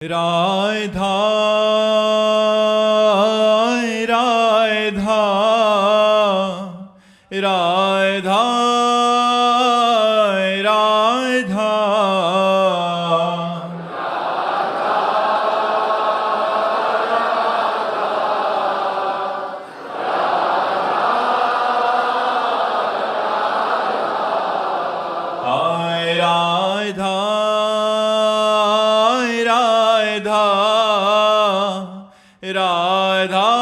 राधा राधा राधा राधा राधा राधा राधा राधा राधा राधा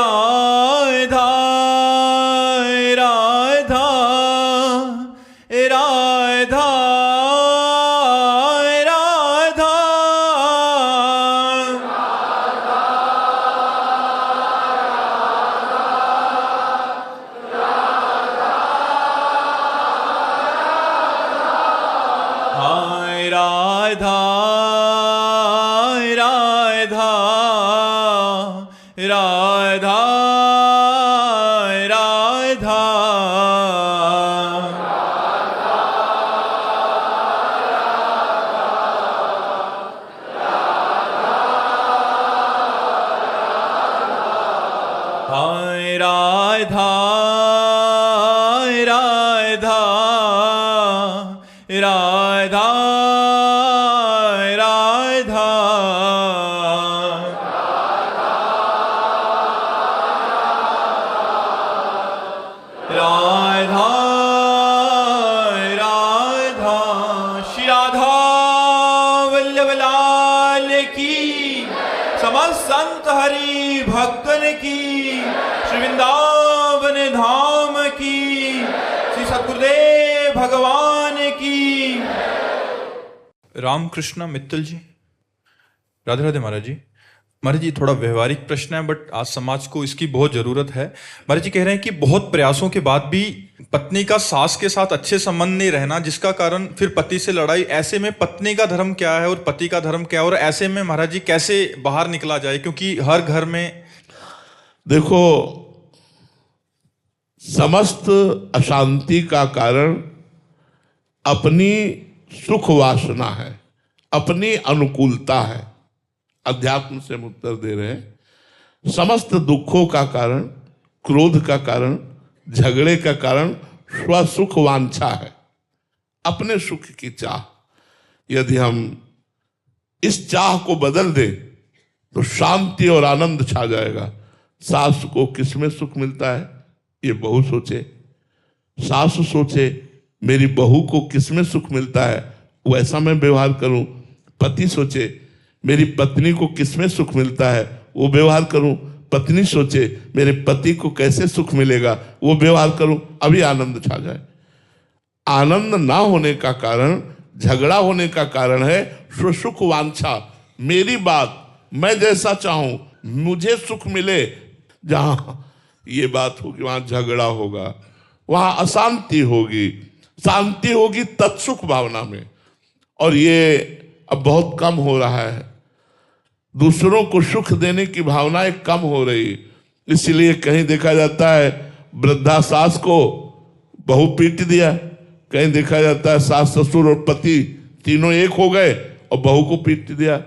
राधा राधा राधा राधा हाय राधा राधा राधा राधा हाय राधा राधा राधा राधा राधा राधा श्री राधा वल्लभ लाल की, समस्त संत हरि भक्तन की, श्री वृंदावन धाम की, श्री सद्गुरुदेव भगवान की। रामकृष्ण मित्तल जी। राधे राधे महाराज जी। महाराज जी थोड़ा व्यवहारिक प्रश्न है, बट आज समाज को इसकी बहुत जरूरत है। महाराज जी कह रहे हैं कि बहुत प्रयासों के बाद भी पत्नी का सास के साथ अच्छे संबंध नहीं रहना, जिसका कारण फिर पति से लड़ाई। ऐसे में पत्नी का धर्म क्या है और पति का धर्म क्या है, और ऐसे में महाराज जी कैसे बाहर निकला जाए, क्योंकि हर घर में देखो समस्त अशांति का कारण अपनी सुख वासना है, अपनी अनुकूलता है। अध्यात्म से हम उत्तर दे रहे हैं। समस्त दुखों का कारण, क्रोध का कारण, झगड़े का कारण स्वसुख वांछा है, अपने सुख की चाह। यदि हम इस चाह को बदल दें तो शांति और आनंद छा जाएगा। सास को किसमें सुख मिलता है ये बहू सोचे, सास सोचे मेरी बहू को किसमें सुख मिलता है वैसा मैं व्यवहार करूं। पति सोचे मेरी पत्नी को किसमें सुख मिलता है वो व्यवहार करूं। पत्नी सोचे मेरे पति को कैसे सुख मिलेगा वो व्यवहार करूं, अभी आनंद छा जाए। आनंद ना होने का कारण, झगड़ा होने का कारण है स्वसुख वांछा। मेरी बात, मैं जैसा चाहूं, मुझे सुख मिले। जहां ये बात होगी वहां झगड़ा होगा, वहां अशांति होगी। शांति होगी तत्सुख भावना में, और ये अब बहुत कम हो रहा है। दूसरों को सुख देने की भावनाएं कम हो रही, इसलिए कहीं देखा जाता है वृद्धा सास को बहू पीट दिया, कहीं देखा जाता है सास ससुर और पति तीनों एक हो गए और बहू को पीट दिया,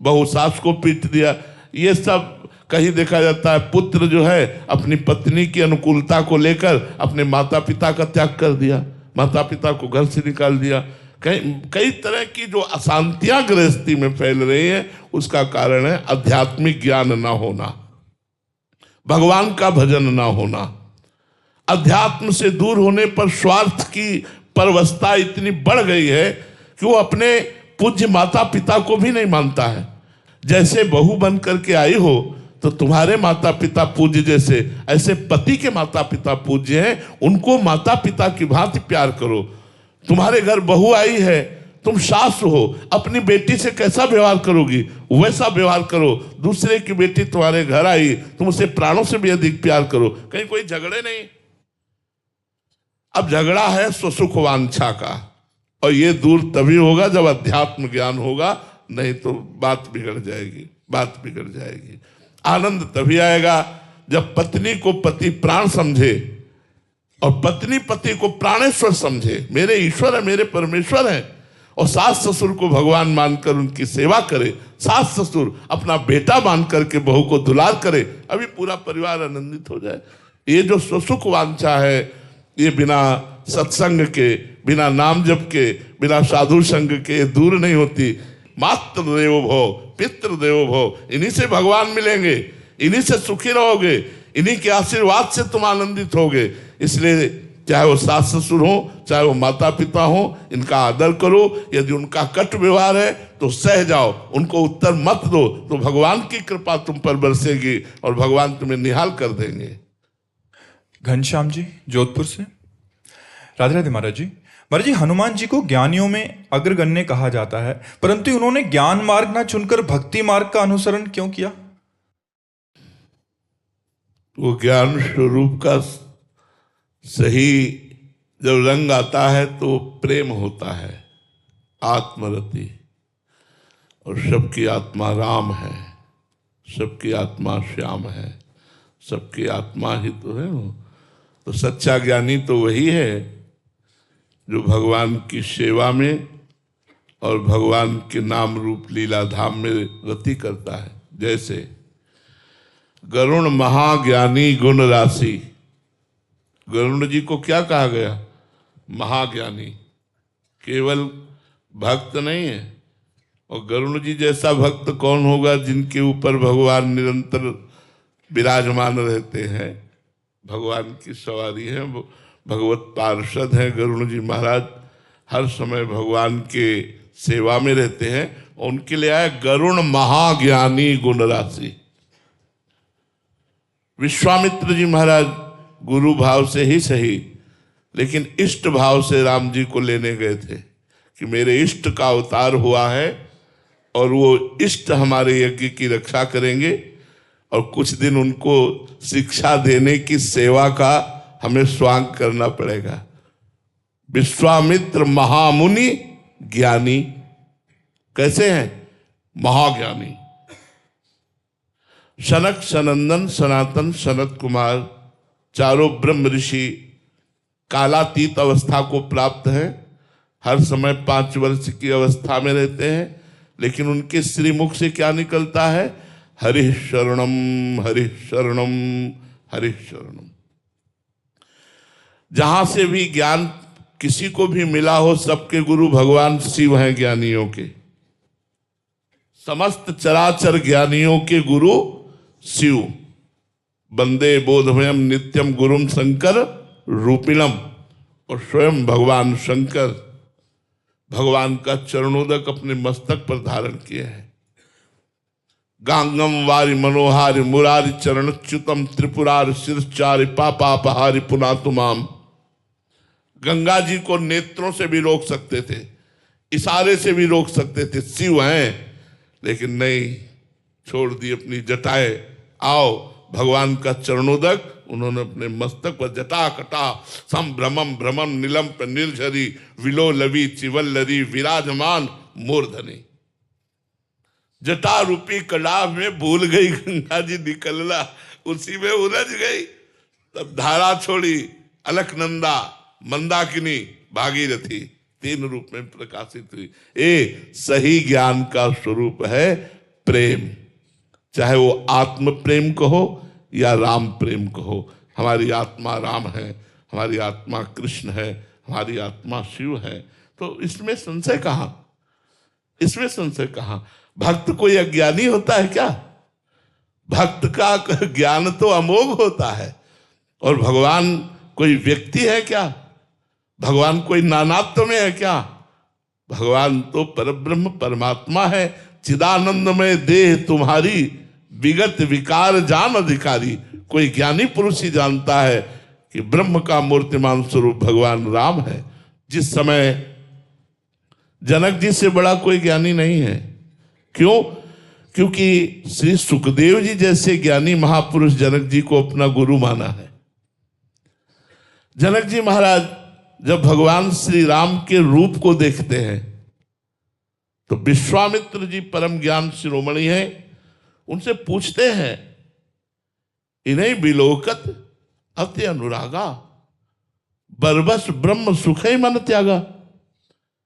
बहू सास को पीट दिया। ये सब कहीं देखा जाता है पुत्र जो है अपनी पत्नी की अनुकूलता को लेकर अपने माता पिता का त्याग कर दिया, माता पिता को घर से निकाल दिया। कई तरह की जो अशांतियां गृहस्थी में फैल रही हैं उसका कारण है आध्यात्मिक ज्ञान ना होना, भगवान का भजन ना होना। अध्यात्म से दूर होने पर स्वार्थ की परवस्था इतनी बढ़ गई है कि वो अपने पूज्य माता पिता को भी नहीं मानता है। जैसे बहू बन करके आई हो तो तुम्हारे माता पिता पूज्य जैसे ऐसे पति के माता पिता पूज्य हैं, उनको माता पिता की भांति प्यार करो। तुम्हारे घर बहू आई है, तुम सास हो, अपनी बेटी से कैसा व्यवहार करोगी वैसा व्यवहार करो। दूसरे की बेटी तुम्हारे घर आई, तुम उसे प्राणों से भी अधिक प्यार करो। कहीं कोई झगड़े नहीं। अब झगड़ा है स्वसुख वांछा का, और ये दूर तभी होगा जब अध्यात्म ज्ञान होगा, नहीं तो बात बिगड़ जाएगी, बात बिगड़ जाएगी। आनंद तभी आएगा जब पत्नी को पति प्राण समझे और पत्नी पति को प्राणेश्वर समझे, मेरे ईश्वर है, मेरे परमेश्वर है, और सास ससुर को भगवान मानकर उनकी सेवा करे, सास ससुर अपना बेटा मान करके बहू को दुलार करे, अभी पूरा परिवार आनंदित हो जाए। ये जो स्वसुख वांछा है, ये बिना सत्संग के, बिना नाम जप के, बिना साधु संग के दूर नहीं होती। मातृ देवो भव, पितृ देवो भव, इन्हीं से भगवान मिलेंगे, इन्हीं से सुखी रहोगे, इन्हीं के आशीर्वाद से तुम आनंदित होगे। इसलिए चाहे वो सास ससुर हो, चाहे वो माता पिता हो, इनका आदर करो। यदि उनका कट व्यवहार है तो सह जाओ, उनको उत्तर मत दो, तो भगवान की कृपा तुम पर बरसेगी और भगवान तुम्हें निहाल कर देंगे। घनश्याम जी जोधपुर से। राधे राधे महाराज जी। महाराज जी, हनुमान जी को ज्ञानियों में अग्रगण्य कहा जाता है, परंतु उन्होंने ज्ञान मार्ग ना चुनकर भक्ति मार्ग का अनुसरण क्यों किया? वो ज्ञान स्वरूप का सही जब रंग आता है तो प्रेम होता है, आत्मरति, और सबकी आत्मा राम है, सबकी आत्मा श्याम है, सबकी आत्मा ही तो है वो। तो सच्चा ज्ञानी तो वही है जो भगवान की सेवा में और भगवान के नाम रूप लीला धाम में रति करता है। जैसे गरुण महाज्ञानी गुण राशि, गरुण जी को क्या कहा गया? महाज्ञानी, केवल भक्त नहीं है। और गरुण जी जैसा भक्त कौन होगा जिनके ऊपर भगवान निरंतर विराजमान रहते हैं, भगवान की सवारी है, भगवत पार्षद हैं गरुण जी महाराज, हर समय भगवान के सेवा में रहते हैं। उनके लिए आया गरुण महाज्ञानी गुण राशि। विश्वामित्र जी महाराज गुरु भाव से ही सही, लेकिन इष्ट भाव से राम जी को लेने गए थे कि मेरे इष्ट का अवतार हुआ है और वो इष्ट हमारे यज्ञ की रक्षा करेंगे, और कुछ दिन उनको शिक्षा देने की सेवा का हमें स्वांग करना पड़ेगा। विश्वामित्र महामुनि ज्ञानी कैसे हैं? महाज्ञानी। सनक सनंदन सनातन सनत कुमार चारों ब्रह्म ऋषि कालातीत अवस्था को प्राप्त हैं, हर समय 5 वर्ष की अवस्था में रहते हैं, लेकिन उनके श्रीमुख से क्या निकलता है? हरि शरणम हरि शरणम हरि शरणम। जहां से भी ज्ञान किसी को भी मिला हो, सबके गुरु भगवान शिव हैं ज्ञानियों के। समस्त चराचर ज्ञानियों के गुरु शिव। वंदे बोधमयम नित्यम गुरुम शंकर रूपिणम, और स्वयं भगवान शंकर भगवान का चरणोदक अपने मस्तक पर धारण किए हैं। गांगम वारि मनोहारि मुरारि चरणच्युतम त्रिपुरारि शिरचारि पापापहारि पुनातुमाम। गंगा जी को नेत्रों से भी रोक सकते थे, इशारे से भी रोक सकते थे, शिव हैं, लेकिन नहीं, छोड़ दी अपनी जटाएं। आओ, भगवान का चरणोदक उन्होंने अपने मस्तक पर जटा कटा संभ्रमम भ्रमम नीलम पर निर्झरी विलो लवी चिवल्लरी विराजमान मूर्धनी। जटा रूपी कलाव में भूल गई गंगा जी निकलना, उसी में उलझ गई। तब धारा छोड़ी, अलकनंदा, मंदाकिनी, भागीरथी, 3 रूप में प्रकाशित हुई। सही ज्ञान का स्वरूप है प्रेम, चाहे वो आत्म प्रेम कहो या राम प्रेम कहो। हमारी आत्मा राम है, हमारी आत्मा कृष्ण है, हमारी आत्मा शिव है, तो इसमें संशय कहाँ? इसमें संशय कहाँ? भक्त कोई अज्ञानी होता है क्या? भक्त का ज्ञान तो अमोघ होता है। और भगवान कोई व्यक्ति है क्या? भगवान कोई नानात्व में है क्या? भगवान तो परब्रह्म परमात्मा है। चिदानंदमय देह तुम्हारी विगत विकार जान अधिकारी। कोई ज्ञानी पुरुष ही जानता है कि ब्रह्म का मूर्तिमान स्वरूप भगवान राम है। जिस समय जनक जी से बड़ा कोई ज्ञानी नहीं है। क्यों? क्योंकि श्री सुखदेव जी जैसे ज्ञानी महापुरुष जनक जी को अपना गुरु माना है। जनक जी महाराज जब भगवान श्री राम के रूप को देखते हैं तो विश्वामित्र जी परम ज्ञान शिरोमणि हैं, उनसे पूछते हैं, इन्हें विलोकत अति अनुरागा बरबस ब्रह्म सुख ही मन त्यागा।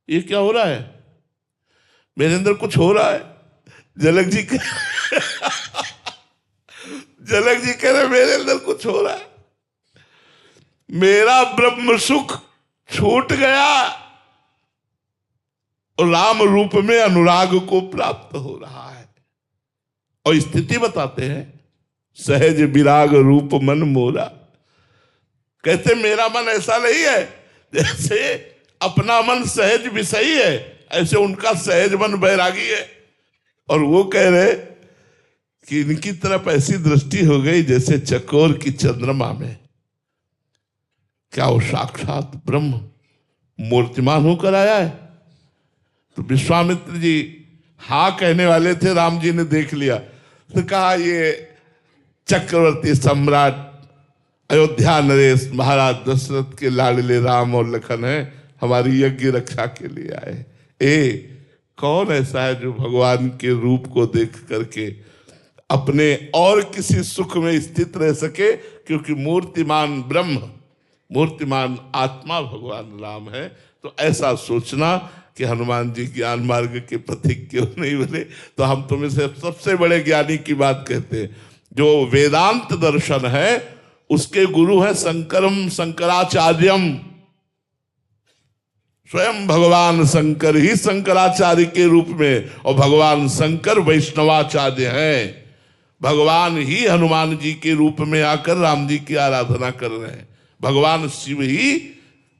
ये क्या हो रहा है? मेरे अंदर कुछ हो रहा है। जनक जी जनक जी कह रहे मेरे अंदर कुछ हो रहा है, मेरा ब्रह्म सुख छूट गया और राम रूप में अनुराग को प्राप्त हो रहा है। और स्थिति बताते हैं, सहज विराग रूप मन मोरा। कहते मेरा मन ऐसा नहीं है जैसे अपना मन सहज विषयी है, ऐसे उनका सहज मन बैरागी है। और वो कह रहे कि इनकी तरफ ऐसी दृष्टि हो गई जैसे चकोर की चंद्रमा में। क्या वो साक्षात ब्रह्म मूर्तिमान होकर आया है? तो विश्वामित्र जी हाँ कहने वाले थे, राम जी ने देख लिया तो कहा ये चक्रवर्ती सम्राट अयोध्या नरेश महाराज दशरथ के लाडले राम और लखन है, हमारी यज्ञ रक्षा के लिए आए। कौन ऐसा है जो भगवान के रूप को देख करके अपने और किसी सुख में स्थित रह सके? क्योंकि मूर्तिमान ब्रह्म मूर्तिमान आत्मा भगवान राम है। तो ऐसा सोचना कि हनुमान जी ज्ञान मार्ग के पथिक क्यों नहीं बने। तो हम तुम्हें से सबसे बड़े ज्ञानी की बात कहते हैं। जो वेदांत दर्शन है उसके गुरु है शंकरम शंकराचार्यम। स्वयं भगवान शंकर ही शंकराचार्य के रूप में, और भगवान शंकर वैष्णवाचार्य हैं। भगवान ही हनुमान जी के रूप में आकर राम जी की आराधना कर रहे हैं। भगवान शिव ही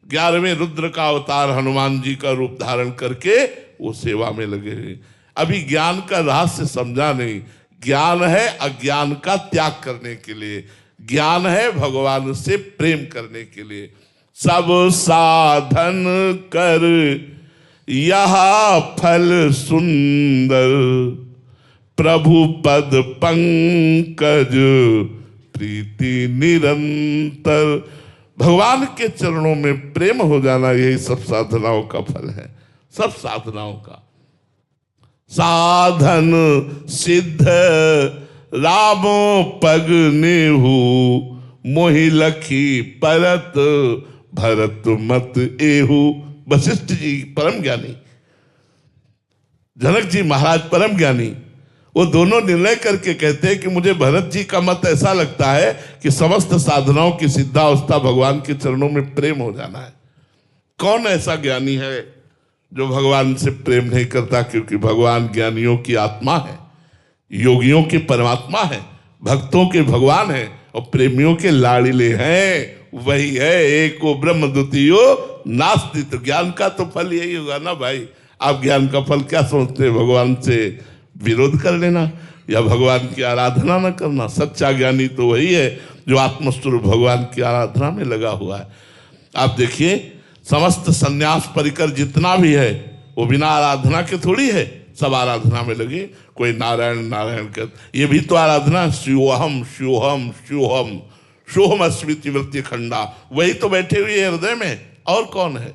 11वें रुद्र का अवतार हनुमान जी का रूप धारण करके वो सेवा में लगे हैं। अभी ज्ञान का रहस्य समझा नहीं। ज्ञान है अज्ञान का त्याग करने के लिए, ज्ञान है भगवान से प्रेम करने के लिए। सब साधन कर यह फल सुंदर, प्रभु पद पंकज प्रीति निरंतर। भगवान के चरणों में प्रेम हो जाना यही सब साधनाओं का फल है। सब साधनाओं का साधन सिद्ध रामो पग नेहु, मोहि लखी परत भरत मत एहु। वशिष्ठ जी परम ज्ञानी, जनक जी महाराज परम ज्ञानी, वो दोनों निर्णय करके कहते हैं कि मुझे भरत जी का मत ऐसा लगता है कि समस्त साधनाओं की सिद्धावस्था भगवान के चरणों में प्रेम हो जाना है। कौन ऐसा ज्ञानी है जो भगवान से प्रेम नहीं करता? क्योंकि भगवान ज्ञानियों की आत्मा है, योगियों के परमात्मा है, भक्तों के भगवान है और प्रेमियों के लाड़िले हैं। वही है एको ब्रह्म द्वितीयो नास्ति। तो ज्ञान का तो फल यही होगा ना भाई। आप ज्ञान का फल क्या समझते हैं? भगवान से विरोध कर लेना या भगवान की आराधना न करना। सच्चा ज्ञानी तो वही है जो आत्मस्वरूप भगवान की आराधना में लगा हुआ है। आप देखिए समस्त संन्यास परिकर जितना भी है वो बिना आराधना के थोड़ी है, सब आराधना में लगे। कोई नारायण नारायण कर, ये भी तो आराधना। शिवोहम शिवोहम शिवोहम सोहम स्मृति वृत्ति खंडा, वही तो बैठे हुए हृदय में, और कौन है?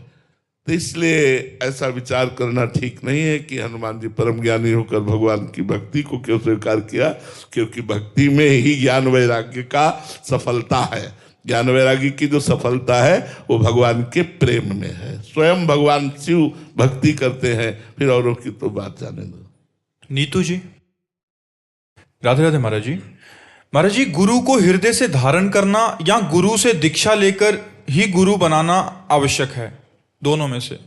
तो इसलिए ऐसा विचार करना ठीक नहीं है कि हनुमान जी परम ज्ञानी होकर भगवान की भक्ति को क्यों स्वीकार किया। क्योंकि भक्ति में ही ज्ञान वैराग्य का सफलता है। ज्ञान वैराग्य की जो सफलता है वो भगवान के प्रेम में है। स्वयं भगवान शिव भक्ति करते हैं, फिर औरों की तो बात जाने दो। नीतू जी, राधे राधे महाराज जी। महाराज जी, गुरु को हृदय से धारण करना या गुरु से दीक्षा लेकर ही गुरु बनाना आवश्यक है? दोनों में से?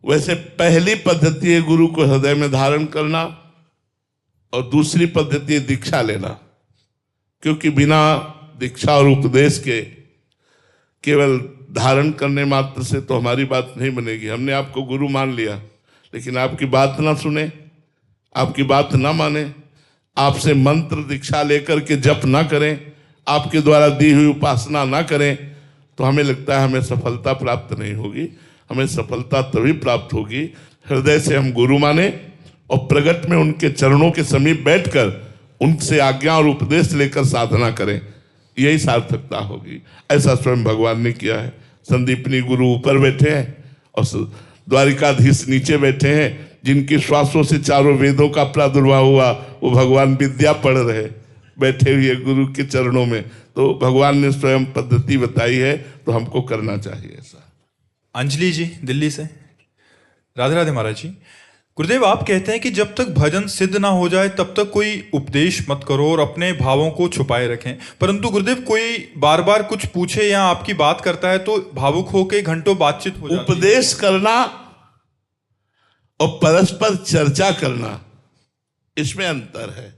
वैसे पहली पद्धति है गुरु को हृदय में धारण करना, और दूसरी पद्धति है दीक्षा लेना। क्योंकि बिना दीक्षा और उपदेश के केवल धारण करने मात्र से तो हमारी बात नहीं बनेगी। हमने आपको गुरु मान लिया, लेकिन आपकी बात ना सुने, आपकी बात ना माने, आपसे मंत्र दीक्षा लेकर के जप ना करें, आपके द्वारा दी हुई उपासना ना करें, तो हमें लगता है हमें सफलता प्राप्त नहीं होगी। हमें सफलता तभी प्राप्त होगी हृदय से हम गुरु माने और प्रगट में उनके चरणों के समीप बैठकर उनसे आज्ञा और उपदेश लेकर साधना करें, यही सार्थकता होगी। ऐसा स्वयं भगवान ने किया है। संदीपनी गुरु ऊपर बैठे हैं और द्वारिकाधीश नीचे बैठे हैं। जिनके श्वासों से चारों वेदों का प्रादुर्भाव हुआ, वो भगवान विद्या पढ़ रहे बैठे हुए गुरु के चरणों में। तो भगवान ने स्वयं पद्धति बताई है, तो हमको करना चाहिए ऐसा। अंजलि जी दिल्ली से। राधे राधे महाराज जी। गुरुदेव, आप कहते हैं कि जब तक भजन सिद्ध ना हो जाए तब तक कोई उपदेश मत करो और अपने भावों को छुपाए रखें। परंतु गुरुदेव, कोई बार बार कुछ पूछे या आपकी बात करता है तो भावुक होकर घंटों बातचीत हो जाती है। उपदेश करना और परस्पर चर्चा करना, इसमें अंतर है।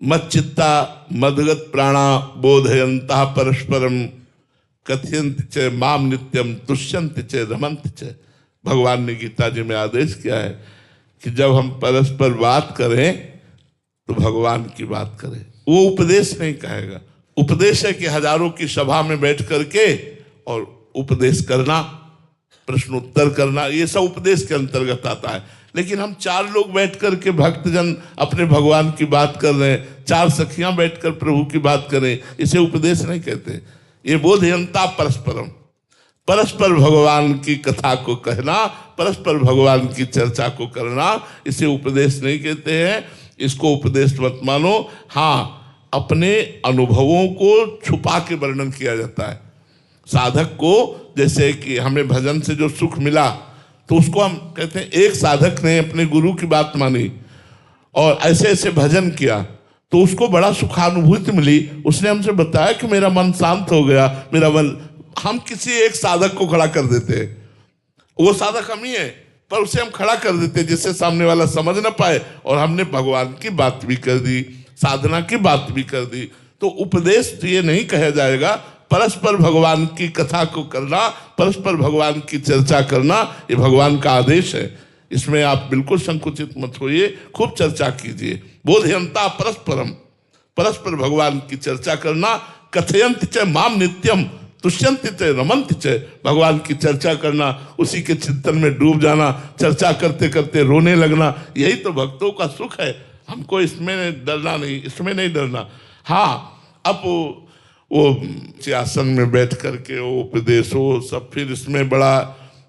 मच्चित्ता मदगत प्राणा बोधयंता परस्परम कथयंत च माम नित्यम तुष्यंत च रमंत च। भगवान ने गीता जी में आदेश किया है कि जब हम परस्पर बात करें तो भगवान की बात करें। वो उपदेश नहीं कहेगा। उपदेश है कि हजारों की सभा में बैठ करके और उपदेश करना, प्रश्न उत्तर करना, ये सब उपदेश के अंतर्गत आता है। लेकिन हम 4 लोग बैठ करके भक्तजन अपने भगवान की बात कर रहे हैं, 4 सखियां बैठकर प्रभु की बात करें, इसे उपदेश नहीं कहते। ये बोधयंता परस्परम, परस्पर भगवान की कथा को कहना, परस्पर भगवान की चर्चा को करना, इसे उपदेश नहीं कहते हैं। इसको उपदेश मत मानो। हाँ, अपने अनुभवों को छुपा के वर्णन किया जाता है। साधक को, जैसे कि हमें भजन से जो सुख मिला, तो उसको हम कहते हैं एक साधक ने अपने गुरु की बात मानी और ऐसे ऐसे भजन किया तो उसको बड़ा सुखानुभूति मिली। उसने हमसे बताया कि मेरा मन शांत हो गया, मेरा मन। हम किसी एक साधक को खड़ा कर देते हैं, वो साधक हम ही है, पर उसे हम खड़ा कर देते हैं जिससे सामने वाला समझ ना पाए, और हमने भगवान की बात भी कर दी, साधना की बात भी कर दी। तो उपदेश तो ये नहीं कहा जाएगा। परस्पर भगवान की कथा को करना, परस्पर भगवान की चर्चा करना, ये भगवान का आदेश है। इसमें आप बिल्कुल संकुचित मत होइए, खूब चर्चा कीजिए। बोधयंता परस्परम, परस्पर भगवान की चर्चा करना। कथयंत च माम नित्यम तुष्यंत च रमंत च, भगवान की चर्चा करना, उसी के चिंतन में डूब जाना, चर्चा करते करते रोने लगना, यही तो भक्तों का सुख है। हमको इसमें डरना नहीं, इसमें नहीं डरना। हाँ, अब वो आसन में बैठ करके वो उपदेश हो सब, फिर इसमें बड़ा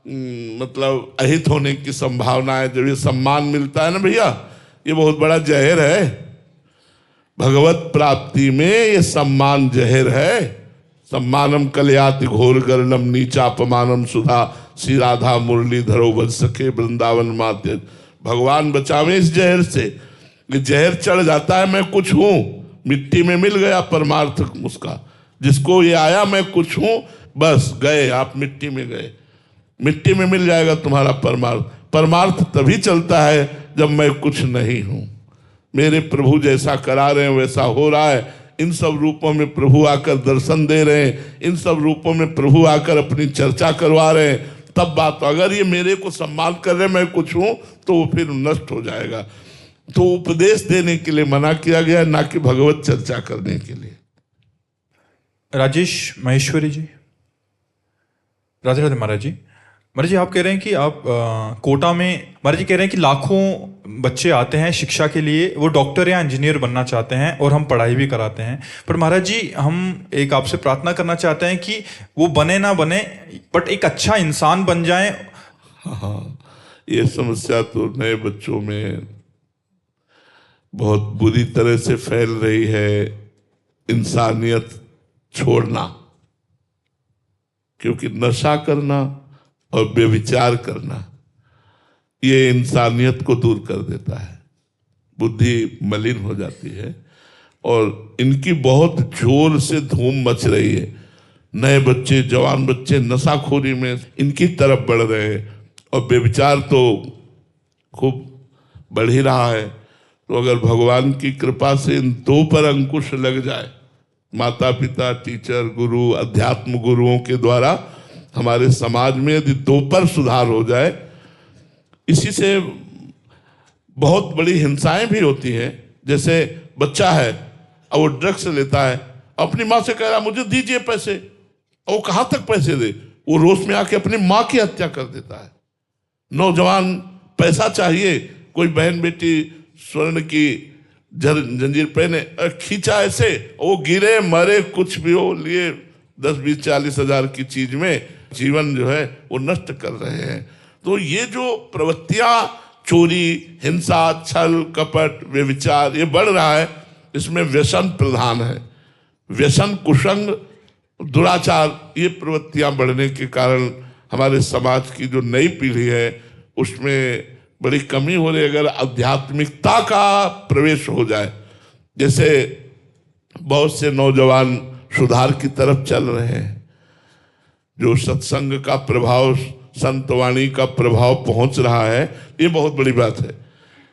मतलब अहित होने की संभावना है। जब ये सम्मान मिलता है ना भैया, ये बहुत बड़ा जहर है। भगवत प्राप्ति में ये सम्मान जहर है। सम्मानम कलयाति घोर गर्णम नीचापमानम सुधा श्री राधा मुरलीधरो बज सके वृंदावन माते। भगवान बचावे इस जहर से। ये जहर चढ़ जाता है, मैं कुछ हूँ, मिट्टी में मिल गया परमार्थ उसका। जिसको ये आया मैं कुछ हूँ, बस गए आप, मिट्टी में गए। मिट्टी में मिल जाएगा तुम्हारा परमार्थ। परमार्थ तभी चलता है जब मैं कुछ नहीं हूँ। मेरे प्रभु जैसा करा रहे हैं वैसा हो रहा है। इन सब रूपों में प्रभु आकर दर्शन दे रहे हैं, इन सब रूपों में प्रभु आकर अपनी चर्चा करवा रहे हैं, तब बात। अगर ये मेरे को सम्मान कर रहे मैं कुछ हूँ, तो वो फिर नष्ट हो जाएगा। तो उपदेश देने के लिए मना किया गया, ना कि भगवत चर्चा करने के लिए। राजेश महेश्वरी जी। राधे राधे महाराज जी। महाराज जी, आप कह रहे हैं कि आप कोटा में, महाराज जी कह रहे हैं कि लाखों बच्चे आते हैं शिक्षा के लिए, वो डॉक्टर या इंजीनियर बनना चाहते हैं और हम पढ़ाई भी कराते हैं। पर महाराज जी, हम एक आपसे प्रार्थना करना चाहते हैं कि वो बने ना बने, बट एक अच्छा इंसान बन जाएं। हाँ, ये समस्या तो नए बच्चों में बहुत बुरी तरह से फैल रही है। इंसानियत छोड़ना, क्योंकि नशा करना और व्यभिचार करना ये इंसानियत को दूर कर देता है। बुद्धि मलिन हो जाती है और इनकी बहुत जोर से धूम मच रही है। नए बच्चे, जवान बच्चे नशाखोरी में इनकी तरफ बढ़ रहे हैं और व्यभिचार तो खूब बढ़ ही रहा है। तो अगर भगवान की कृपा से इन 2 पर अंकुश लग जाए, माता पिता, टीचर, गुरु, अध्यात्म गुरुओं के द्वारा हमारे समाज में यदि 2 पर सुधार हो जाए, इसी से बहुत बड़ी हिंसाएं भी होती हैं। जैसे बच्चा है और वो ड्रग्स लेता है, अपनी माँ से कह रहा मुझे दीजिए पैसे, और वो कहाँ तक पैसे दे, वो रोष में आके अपनी माँ की हत्या कर देता है। नौजवान पैसा चाहिए, कोई बहन बेटी स्वर्ण की जंजीर पहने, खींचा ऐसे, वो गिरे मरे कुछ भी हो, लिए 10-20-40 हजार की चीज में जीवन जो है वो नष्ट कर रहे हैं। तो ये जो प्रवृत्तियां, चोरी, हिंसा, छल कपट, व्यभिचार, ये बढ़ रहा है, इसमें व्यसन प्रधान है। व्यसन, कुसंग, दुराचार, ये प्रवृत्तियां बढ़ने के कारण हमारे समाज की जो नई पीढ़ी है उसमें बड़ी कमी हो रही है। अगर आध्यात्मिकता का प्रवेश हो जाए, जैसे बहुत से नौजवान सुधार की तरफ चल रहे हैं, जो सत्संग का प्रभाव, संत वाणी का प्रभाव पहुंच रहा है, ये बहुत बड़ी बात है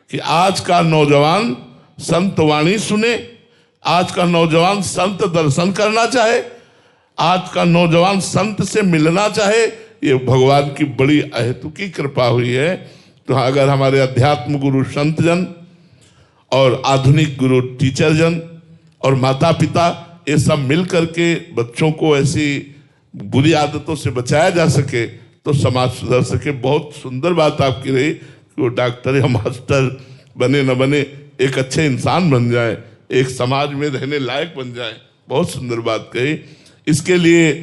कि आज का नौजवान संत वाणी सुने, आज का नौजवान संत दर्शन करना चाहे, आज का नौजवान संत से मिलना चाहे। ये भगवान की बड़ी अहेतुकी कृपा हुई है। तो अगर हमारे अध्यात्म गुरु संत जन और आधुनिक गुरु टीचर जन और माता पिता ये सब मिल करके बच्चों को ऐसी बुरी आदतों से बचाया जा सके तो समाज सुधर सके। बहुत सुंदर बात आपकी रही कि वो डॉक्टर या मास्टर बने न बने, एक अच्छे इंसान बन जाए, एक समाज में रहने लायक बन जाए। बहुत सुंदर बात कही। इसके लिए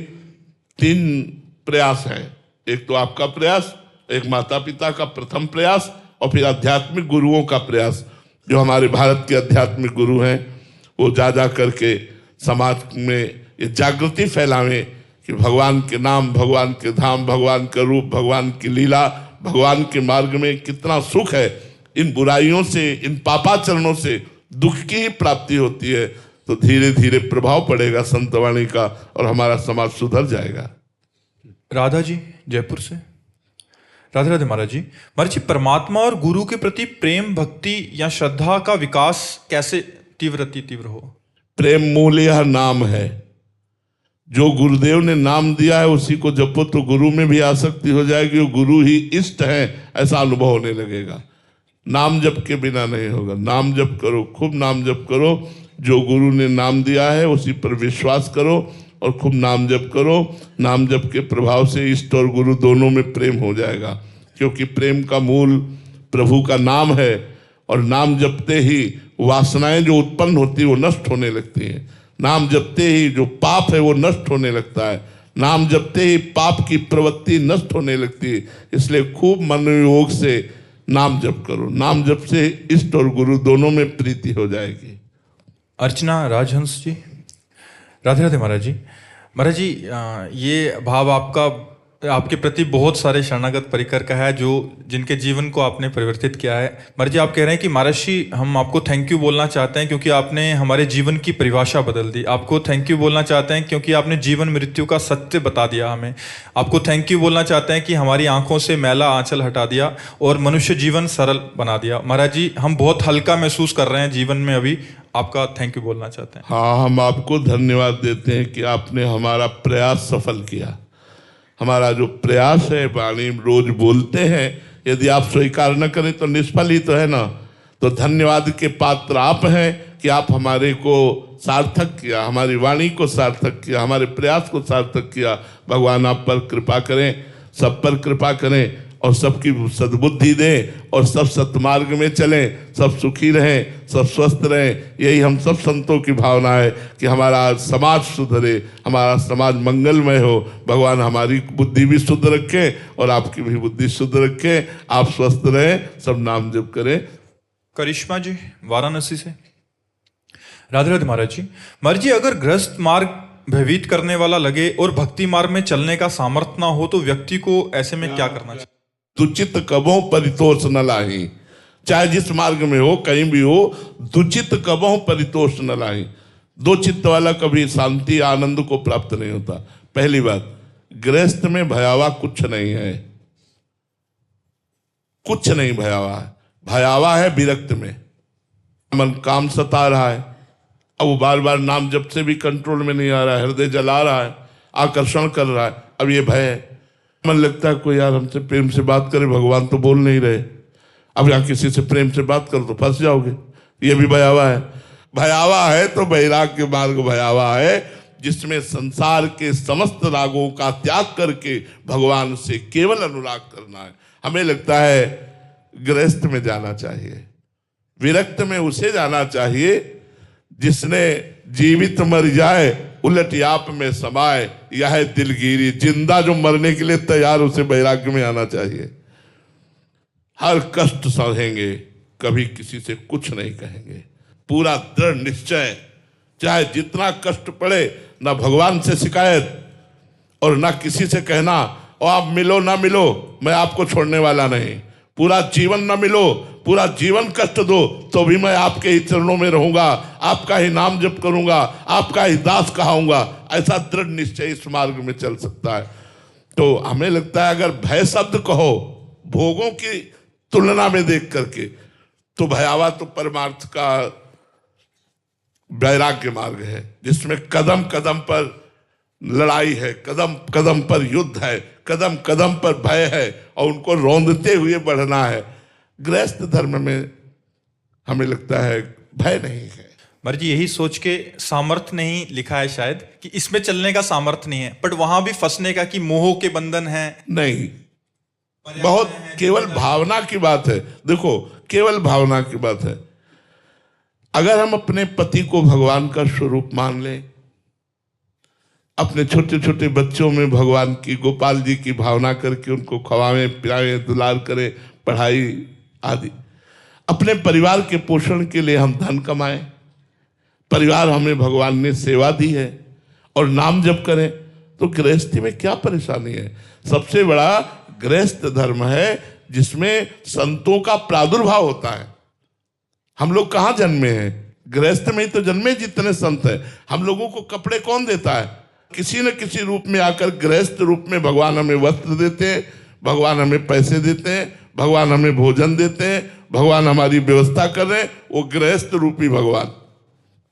3 प्रयास हैं, एक तो आपका प्रयास, एक माता पिता का प्रथम प्रयास, और फिर आध्यात्मिक गुरुओं का प्रयास। जो हमारे भारत के आध्यात्मिक गुरु हैं वो जा करके समाज में ये जागृति फैलावें कि भगवान के नाम, भगवान के धाम, भगवान का रूप, भगवान की लीला, भगवान के मार्ग में कितना सुख है। इन बुराइयों से, इन पापाचरणों से दुख की ही प्राप्ति होती है। तो धीरे धीरे प्रभाव पड़ेगा संतवाणी का और हमारा समाज सुधर जाएगा। राधा जी जयपुर से। राधे राधे महाराज जी। महाराज जी, परमात्मा और गुरु के प्रति प्रेम, भक्ति या श्रद्धा का विकास कैसे तीव्र हो? प्रेम मूल यह नाम है। जो गुरुदेव ने नाम दिया है उसी को जपो तो गुरु में भी आसक्ति हो जाएगी, वो गुरु ही इष्ट है ऐसा अनुभव होने लगेगा। नाम जप के बिना नहीं होगा। नाम जप करो, खूब नाम जप करो। जो गुरु ने नाम दिया है उसी पर विश्वास करो और खूब नाम जप करो। नाम जप के प्रभाव से इष्ट और गुरु दोनों में प्रेम हो जाएगा, क्योंकि प्रेम का मूल प्रभु का नाम है। और नाम जपते ही वासनाएं जो उत्पन्न होती है वो नष्ट होने लगती हैं। नाम जपते ही जो पाप है वो नष्ट होने लगता है। नाम जपते ही पाप की प्रवृत्ति नष्ट होने लगती है। इसलिए खूब मनोयोग से नाम जप करो। नाम जप से इष्ट और गुरु दोनों में प्रीति हो जाएगी। अर्चना राजहंस जी। राधे राधे महाराज जी। महाराज जी, ये भाव आपके प्रति बहुत सारे शरणागत परिकर का है, जो जिनके जीवन को आपने परिवर्तित किया है। महाराज जी, आप कह रहे हैं कि महाराज जी हम आपको थैंक यू बोलना चाहते हैं क्योंकि आपने हमारे जीवन की परिभाषा बदल दी। आपको थैंक यू बोलना चाहते हैं क्योंकि आपने जीवन मृत्यु का सत्य बता दिया हमें। आपको थैंक यू बोलना चाहते हैं कि हमारी आंखों से मैला आंचल हटा दिया और मनुष्य जीवन सरल बना दिया। महाराज जी, हम बहुत हल्का महसूस कर रहे हैं जीवन में, अभी आपका थैंक यू बोलना चाहते हैं। हाँ, हम आपको धन्यवाद देते हैं कि आपने हमारा प्रयास सफल किया। हमारा जो प्रयास है, वाणी रोज बोलते हैं, यदि आप स्वीकार न करें तो निष्फल ही तो है ना। तो धन्यवाद के पात्र आप हैं कि आप हमारे को सार्थक किया, हमारी वाणी को सार्थक किया, हमारे प्रयास को सार्थक किया। भगवान आप पर कृपा करें, सब पर कृपा करें और सबकी सद्बुद्धि दें और सब सत्मार्ग में चलें, सब सुखी रहें, सब स्वस्थ रहें। यही हम सब संतों की भावना है कि हमारा समाज सुधरे, हमारा समाज मंगलमय हो। भगवान हमारी बुद्धि भी शुद्ध रखें और आपकी भी बुद्धि शुद्ध रखें। आप स्वस्थ रहें, सब नाम जप करें। करिश्मा जी वाराणसी से। राधे राधे महाराज जी। महाराज जी, अगर गृहस्थ मार्ग भयभीत करने वाला लगे और भक्ति मार्ग में चलने का सामर्थ्य ना हो तो व्यक्ति को ऐसे में क्या करना चाहिए? दुचित कबों परितोष न लाही। चाहे जिस मार्ग में हो, कहीं भी हो, दुचित कबों परितोष न लाही। दो चित्त वाला कभी शांति आनंद को प्राप्त नहीं होता। पहली बात, गृहस्थ में भयावा कुछ नहीं है, कुछ नहीं भयावा है। भयावा है विरक्त में। मन काम सता रहा है, अब वो बार बार नाम जप से भी कंट्रोल में नहीं आ रहा है, हृदय जला रहा है, आकर्षण कर रहा है, अब ये भय है। मन लगता है कोई यार हमसे प्रेम से बात करे, भगवान तो बोल नहीं रहे। अब यहाँ किसी से प्रेम से बात करो तो फंस जाओगे, ये भी भयावह है। भयावह है तो वैराग्य मार्ग भयावह है, जिसमें संसार के समस्त रागों का त्याग करके भगवान से केवल अनुराग करना है। हमें लगता है गृहस्थ में जाना चाहिए, विरक्त में उसे जाना चाहिए जिसने जीवित मर जाए उलट याप में समाए, यह है दिलगिरी। जिंदा जो मरने के लिए तैयार, उसे वैराग्य में आना चाहिए। हर कष्ट सहेंगे, कभी किसी से कुछ नहीं कहेंगे, पूरा दृढ़ निश्चय, चाहे जितना कष्ट पड़े, ना भगवान से शिकायत और ना किसी से कहना और आप मिलो ना मिलो, मैं आपको छोड़ने वाला नहीं। पूरा जीवन ना मिलो, पूरा जीवन कष्ट दो, तो भी मैं आपके ही चरणों में रहूंगा, आपका ही नाम जप करूंगा, आपका ही दास कहाऊंगा। ऐसा दृढ़ निश्चय इस मार्ग में चल सकता है। तो हमें लगता है अगर भय शब्द कहो भोगों की तुलना में देख करके, तो भयावह तो परमार्थ का वैराग्य मार्ग है, जिसमें कदम कदम पर लड़ाई है, कदम कदम पर युद्ध है, कदम कदम पर भय है और उनको रौंदते हुए बढ़ना है। गृहस्थ धर्म में हमें लगता है भय नहीं है। महाराज जी, यही सोच के सामर्थ्य नहीं लिखा है शायद कि इसमें चलने का सामर्थ्य नहीं है, बट वहां भी फंसने का कि मोह के बंधन है नहीं, बहुत केवल भावना की बात है। देखो, केवल भावना की बात है। अगर हम अपने पति को भगवान का स्वरूप मान लें, अपने छोटे छोटे बच्चों में भगवान की, गोपाल जी की भावना करके उनको खवाएं पिलाएं, दुलार करें, पढ़ाई आदि, अपने परिवार के पोषण के लिए हम धन कमाएं, परिवार हमें भगवान ने सेवा दी है, और नाम जप करें, तो गृहस्थी में क्या परेशानी है। सबसे बड़ा गृहस्थ धर्म है जिसमें संतों का प्रादुर्भाव होता है। हम लोग कहाँ जन्मे हैं? गृहस्थ में ही तो जन्मे जितने संत हैं। हम लोगों को कपड़े कौन देता है? किसी न किसी रूप में आकर गृहस्थ रूप में भगवान हमें वस्त्र देते हैं, भगवान हमें पैसे देते हैं, भगवान हमें भोजन देते हैं, भगवान हमारी व्यवस्था कर रहे हैं। वो गृहस्थ रूपी भगवान।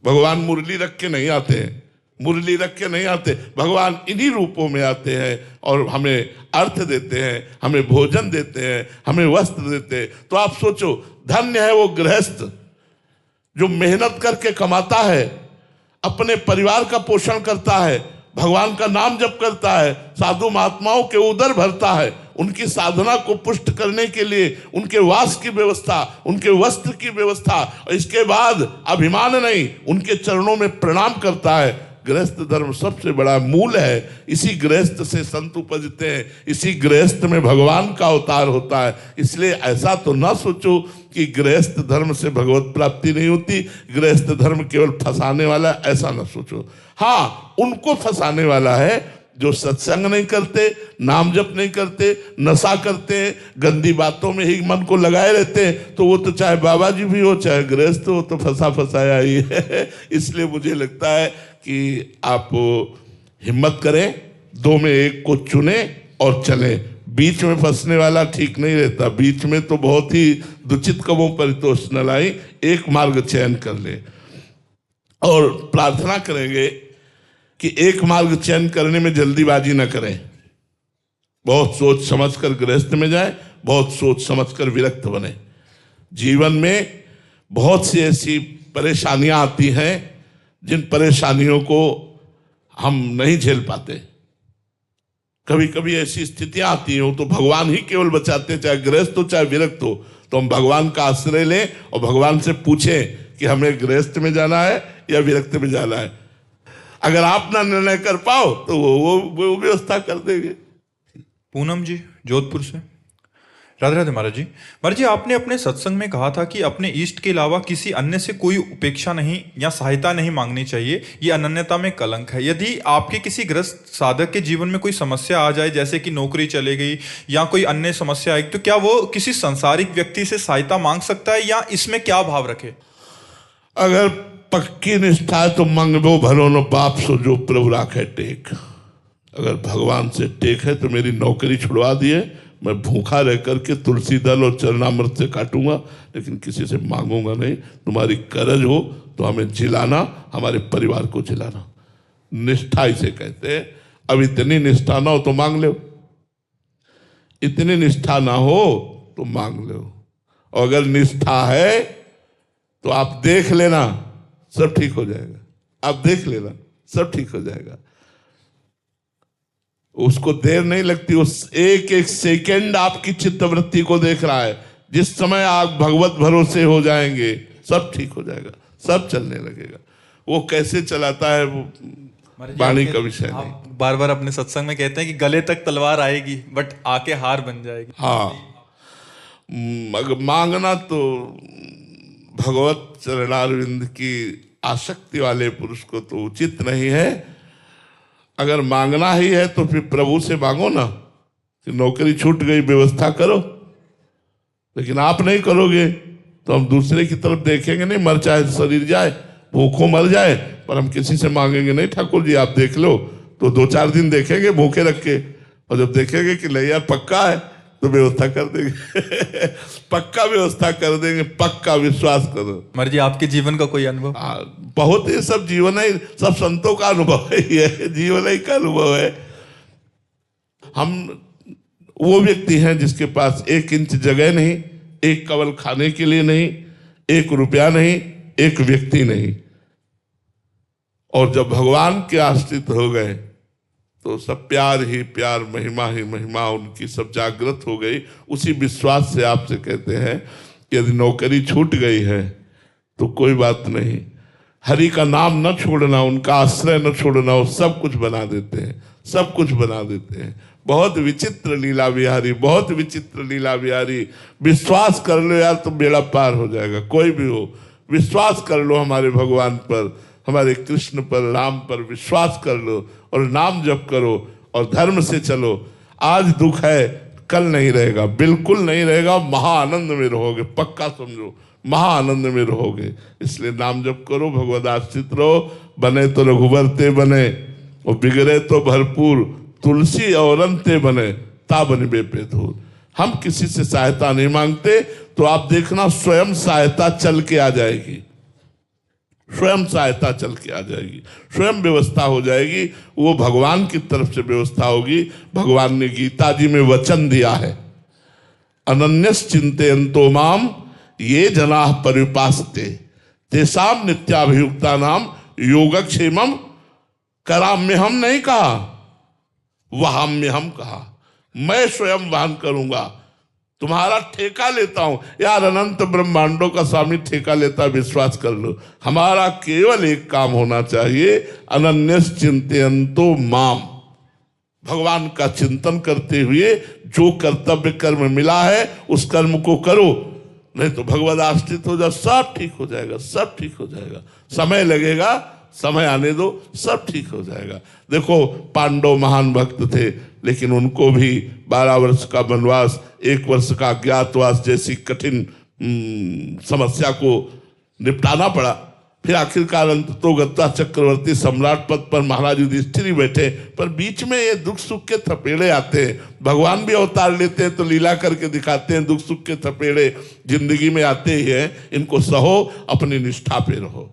भगवान मुरली रख के नहीं आते हैं, मुरली रख के नहीं आते, भगवान इन्हीं रूपों में आते हैं और हमें अर्थ देते हैं, हमें भोजन देते हैं, हमें वस्त्र देते हैं। तो आप सोचो, धन्य है वो गृहस्थ जो मेहनत करके कमाता है, अपने परिवार का पोषण करता है, भगवान का नाम जप करता है, साधु महात्माओं के उदर भरता है, उनकी साधना को पुष्ट करने के लिए उनके वास की व्यवस्था, उनके वस्त्र की व्यवस्था, और इसके बाद अभिमान नहीं, उनके चरणों में प्रणाम करता है। गृहस्थ धर्म सबसे बड़ा मूल है। इसी गृहस्थ से संत उपजते हैं, इसी गृहस्थ में भगवान का अवतार होता है। इसलिए ऐसा तो ना सोचो कि गृहस्थ धर्म से भगवत प्राप्ति नहीं होती, गृहस्थ धर्म केवल फंसाने वाला, ऐसा ना सोचो। हाँ, उनको फंसाने वाला है जो सत्संग नहीं करते, नाम जप नहीं करते, नशा करते, गंदी बातों में ही मन को लगाए रहते हैं। तो वो तो चाहे बाबा जी भी हो, चाहे गृहस्थ हो, तो फंसा फंसाया ही है। इसलिए मुझे लगता है कि आप हिम्मत करें, दो में एक को चुने और चलें। बीच में फंसने वाला ठीक नहीं रहता। बीच में तो बहुत ही दुचित कबों परितोष न लाई, एक मार्ग चयन कर ले। और प्रार्थना करेंगे कि एक मार्ग चयन करने में जल्दीबाजी न करें, बहुत सोच समझकर गृहस्थ में जाए, बहुत सोच समझकर विरक्त बने। जीवन में बहुत सी ऐसी परेशानियां आती हैं जिन परेशानियों को हम नहीं झेल पाते। कभी कभी ऐसी स्थितियां आती हो तो भगवान ही केवल बचाते हैं, चाहे गृहस्थ हो चाहे विरक्त हो। तो हम भगवान का आश्रय लें और भगवान से पूछें कि हमें गृहस्थ में जाना है या विरक्त में जाना है। अगर आप ना निर्णय कर पाओ तो वो व्यवस्था कर देंगे। पूनम जी जोधपुर से। राधे राधे महाराज जी। महाराज जी, आपने अपने सत्संग में कहा था कि अपने इष्ट के अलावा किसी अन्य से कोई उपेक्षा नहीं या सहायता नहीं मांगनी चाहिए, ये अनन्यता में कलंक है। यदि आपके किसी ग्रस्त साधक के जीवन में कोई समस्या आ जाए, जैसे कि नौकरी चले गई या कोई अन्य समस्या आई, तो क्या वो किसी सांसारिक व्यक्ति से सहायता मांग सकता है या इसमें क्या भाव रखे? अगर पक्की निष्ठा है तो मंगबो भरो न पाप सो जो प्रभु राखे टेक। अगर भगवान से टेक है तो मेरी नौकरी छुड़वा दिए, मैं भूखा रह करके तुलसी दल और चरणामृत से काटूंगा, लेकिन किसी से मांगूंगा नहीं। तुम्हारी करज हो तो हमें जिलाना, हमारे परिवार को जिलाना। निष्ठा इसे कहते हैं। अब इतनी निष्ठा ना हो तो मांग लो, इतनी निष्ठा ना हो तो मांग लो। और अगर निष्ठा है तो आप देख लेना सब ठीक हो जाएगा। आप देख लेना सब ठीक हो जाएगा। उसको देर नहीं लगती, उस एक एक सेकंड आपकी चित्तवृत्ति को देख रहा है। जिस समय आप भगवत भरोसे हो जाएंगे सब ठीक हो जाएगा, सब चलने लगेगा। वो कैसे चलाता है वो वाणी का विषय नहीं। आप बार बार अपने सत्संग में कहते हैं कि गले तक तलवार आएगी बट आके हार बन जाएगी। हाँ, अगर मांगना तो भगवत चरणारविंद की आसक्ति वाले पुरुष को तो उचित नहीं है। अगर मांगना ही है तो फिर प्रभु से मांगो ना कि नौकरी छूट गई, व्यवस्था करो। लेकिन आप नहीं करोगे तो हम दूसरे की तरफ देखेंगे नहीं, मर चाहे शरीर जाए, भूखों मर जाए, पर हम किसी से मांगेंगे नहीं ठाकुर जी आप देख लो। तो 2-4 दिन देखेंगे भूखे रख के, और जब देखेंगे कि नहीं यार पक्का है तो व्यवस्था कर देंगे पक्का व्यवस्था कर देंगे, पक्का विश्वास करो। मर जी आपके जीवन का कोई अनुभव? बहुत ही सब जीवन है, सब संतों का अनुभव ही है, जीवन ही का अनुभव है। हम वो व्यक्ति हैं जिसके पास 1 इंच जगह नहीं, 1 कवल खाने के लिए नहीं, 1 रुपया नहीं, 1 व्यक्ति नहीं। और जब भगवान के आश्रित हो गए तो सब प्यार ही प्यार, महिमा ही महिमा उनकी सब जागृत हो गई। उसी विश्वास से आपसे कहते हैं कि यदि नौकरी छूट गई है तो कोई बात नहीं, हरि का नाम न छोड़ना, उनका आश्रय न छोड़ना, वो सब कुछ बना देते हैं, सब कुछ बना देते हैं। बहुत विचित्र लीला बिहारी, बहुत विचित्र लीला बिहारी। विश्वास कर लो यार तो बेड़ा पार हो जाएगा। कोई भी हो विश्वास कर लो हमारे भगवान पर, हमारे कृष्ण पर, राम पर विश्वास कर लो और नाम जप करो और धर्म से चलो। आज दुख है कल नहीं रहेगा, बिल्कुल नहीं रहेगा। महाआनंद में रहोगे, पक्का समझो महाआनंद में रहोगे। इसलिए नाम जप करो, भगवद आश्रित रहो। बने तो रघुवर ते बने और बिगड़े तो भरपूर, तुलसी और अंते बने ता बन बेपे धूर। हम किसी से सहायता नहीं मांगते, तो आप देखना स्वयं सहायता चल के आ जाएगी, स्वयं सहायता चल के आ जाएगी, स्वयं व्यवस्था हो जाएगी। वो भगवान की तरफ से व्यवस्था होगी। भगवान ने गीता जी में वचन दिया है, अनन्यस चिंतयन्तो माम ये जनाः पर्युपासते तेषां नित्याभियुक्ता नाम योगक्षेमम कराम्यहम नहीं कहा, वहाम्यहम कहा। मैं स्वयं वहन करूंगा, तुम्हारा ठेका लेता हूं। यार अनंत ब्रह्मांडों का स्वामी ठेका लेता, विश्वास कर लो। हमारा केवल एक काम होना चाहिए, अनन्यस चिंतयन्तो माम, भगवान का चिंतन करते हुए जो कर्तव्य कर्म मिला है उस कर्म को करो। नहीं तो भगवद आश्रित हो जाओ, सब ठीक हो जाएगा, सब ठीक हो जाएगा। समय लगेगा, समय आने दो, सब ठीक हो जाएगा। देखो पांडव महान भक्त थे, लेकिन उनको भी 12 वर्ष का वनवास, 1 वर्ष का अज्ञातवास जैसी कठिन समस्या को निपटाना पड़ा। फिर आखिरकार अंततोगत्वा चक्रवर्ती सम्राट पद पर महाराज युधिष्ठिर बैठे, पर बीच में ये दुख सुख के थपेड़े आते हैं। भगवान भी अवतार लेते हैं तो लीला करके दिखाते हैं, दुख सुख के थपेड़े जिंदगी में आते ही हैं। इनको सहो, अपनी निष्ठा पे रहो।